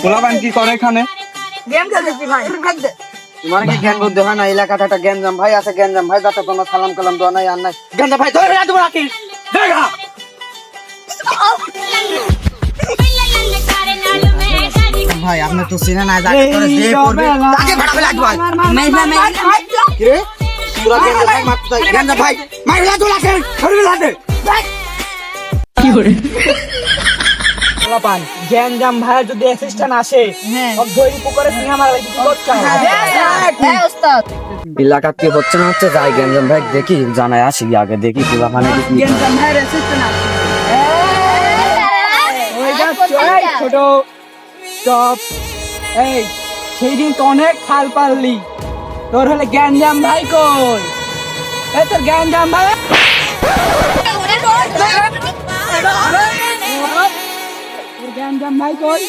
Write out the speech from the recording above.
পোলাপান কি করে এখানে? তোমার কি জ্ঞান বুদ্ধি হয় না? এলাকাতে একটা জ্ঞানজাম ভাই আছে, জ্ঞানজাম ভাই যাতে তোমার সালাম কালাম দেওয়া নাই আর নাই। জ্ঞানজাম ভাই ধরে রাখবো রাখি ভাই আপনি তো চিনে না যাকে করে যে করবে তাকে ভাড়াবে লাগবে ভাই। কি রে তোরা জ্ঞানজাম ভাই মারতে চাই? জ্ঞানজাম ভাই মার লাগবে লাগে ধরে লাগে কি করে পোলাপান জ্ঞানজাম ভাইয়ের যদি অ্যাসিস্ট্যান্ট আসে সব ধৈর্য পুকুরে সিংহা মারা লাগবে কি করতে এলাকা কি হচ্ছে না হচ্ছে যাই জ্ঞানজাম ভাই দেখি জানাই আসি আগে দেখি পোলাপানে কি জ্ঞানজাম ভাইয়ের অ্যাসিস্ট্যান্ট আসে ছোট স্টপ এই সেই দিন তো অনেক খাল পারলি তোর হলে জ্ঞানজাম ভাই কই এই তোর জ্ঞানজাম ভাই তোর জ্ঞানজাম ভাই কই